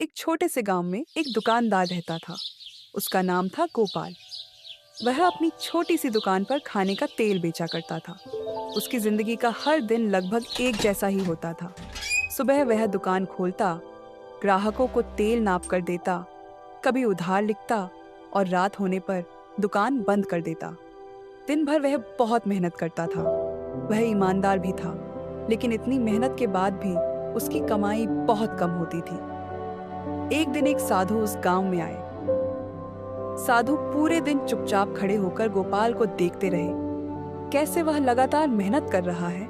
एक छोटे से गांव में एक दुकानदार रहता था। उसका नाम था गोपाल। वह अपनी छोटी सी दुकान पर खाने का तेल बेचा करता था। उसकी जिंदगी का हर दिन लगभग एक जैसा ही होता था। सुबह वह दुकान खोलता, ग्राहकों को तेल नाप कर देता, कभी उधार लिखता और रात होने पर दुकान बंद कर देता। दिन भर वह बहुत मेहनत करता था। वह ईमानदार भी था, लेकिन इतनी मेहनत के बाद भी उसकी कमाई बहुत कम होती थी। एक दिन एक साधु उस गांव में आए। साधु पूरे दिन चुपचाप खड़े होकर गोपाल को देखते रहे। कैसे वह लगातार मेहनत कर रहा है,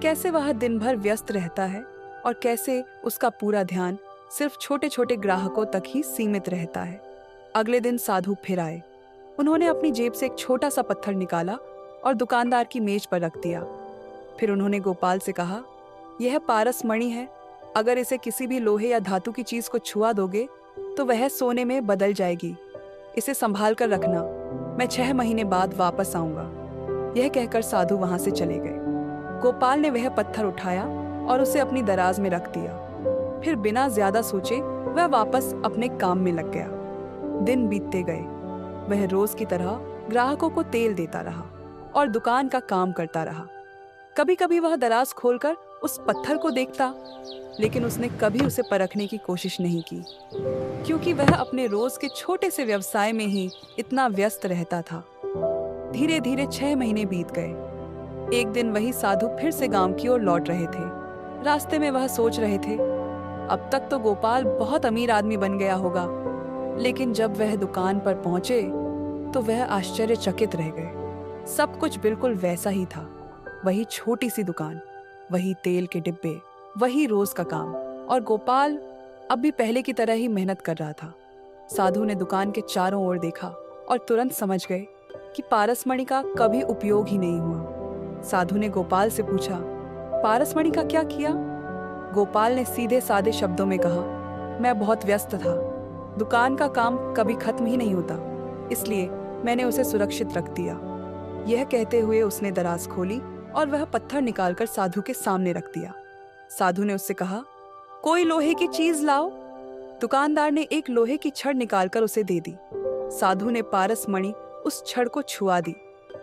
कैसे वह दिन भर व्यस्त रहता है और कैसे उसका पूरा ध्यान सिर्फ छोटे छोटे ग्राहकों तक ही सीमित रहता है। अगले दिन साधु फिर आए। उन्होंने अपनी जेब से एक छोटा सा पत्थर निकाला और दुकानदार की मेज पर रख दिया। फिर उन्होंने गोपाल से कहा, यह पारस मणि है। अगर इसे किसी भी लोहे या धातु की चीज को छुआ दोगे तो वह सोने में बदल जाएगी। इसे संभाल कर रखना, मैं 6 महीने बाद वापस आऊंगा। यह कहकर साधु वहां से चले गए। गोपाल ने वह पत्थर उठाया और उसे अपनी दराज में रख दिया। फिर बिना ज्यादा सोचे वह वापस अपने काम में लग गया। दिन बीतते गए। वह रोज की तरह ग्राहकों को तेल देता रहा और दुकान का काम करता रहा। कभी कभी वह दराज खोलकर उस पत्थर को देखता, लेकिन उसने कभी उसे परखने की कोशिश नहीं की, क्योंकि वह अपने रोज के छोटे से व्यवसाय में ही इतना व्यस्त रहता था। धीरे धीरे 6 महीने बीत गए। एक दिन वही साधु फिर से गांव की ओर लौट रहे थे। रास्ते में वह सोच रहे थे, अब तक तो गोपाल बहुत अमीर आदमी बन गया होगा। लेकिन जब वह दुकान पर पहुंचे तो वह आश्चर्यचकित रह गए। सब कुछ बिल्कुल वैसा ही था। वही छोटी सी दुकान, वही तेल के डिब्बे, वही रोज का काम, और गोपाल अब भी पहले की तरह ही मेहनत कर रहा था। साधु ने दुकान के चारों ओर देखा और तुरंत समझ गए कि पारसमणि का कभी उपयोग ही नहीं हुआ। साधु ने गोपाल से पूछा, पारसमणि का क्या किया? गोपाल ने सीधे सादे शब्दों में कहा, मैं बहुत व्यस्त था। दुकान का काम कभी खत्म ही नहीं होता, इसलिए मैंने उसे सुरक्षित रख दिया। यह कहते हुए उसने दराज खोली और वह पत्थर निकालकर साधु के सामने रख दिया। साधु ने उससे कहा, कोई लोहे की चीज लाओ। दुकानदार ने एक लोहे की छड़ निकालकर उसे दे दी। साधु ने पारसमणि उस छड़ को छुआ दी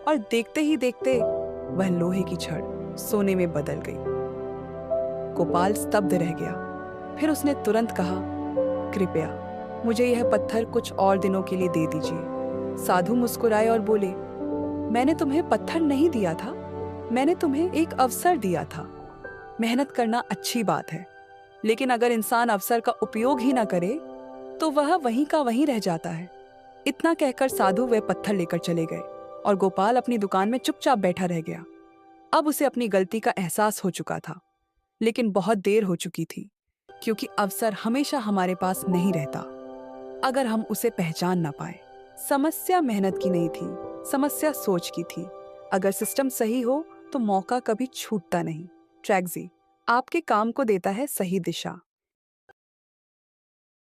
और देखते ही देखते वह लोहे की छड़ सोने में बदल गई। गोपाल स्तब्ध रह गया। फिर उसने तुरंत कहा, कृपया मुझे यह पत्थर कुछ और दिनों के लिए दे दीजिए। साधु मुस्कुराए और बोले, मैंने तुम्हें पत्थर नहीं दिया था, मैंने तुम्हें एक अवसर दिया था। मेहनत करना अच्छी बात है, लेकिन अगर इंसान अवसर का उपयोग ही ना करे तो वह वहीं का वहीं रह जाता है। इतना कहकर साधु वह पत्थर लेकर चले गए और गोपाल अपनी दुकान में चुपचाप बैठा रह गया। अब उसे अपनी गलती का एहसास हो चुका था, लेकिन बहुत देर हो चुकी थी, क्योंकि अवसर हमेशा हमारे पास नहीं रहता अगर हम उसे पहचान ना पाए। समस्या मेहनत की नहीं थी, समस्या सोच की थी। अगर सिस्टम सही हो तो मौका कभी छूटता नहीं। ट्रैगजी आपके काम को देता है सही दिशा।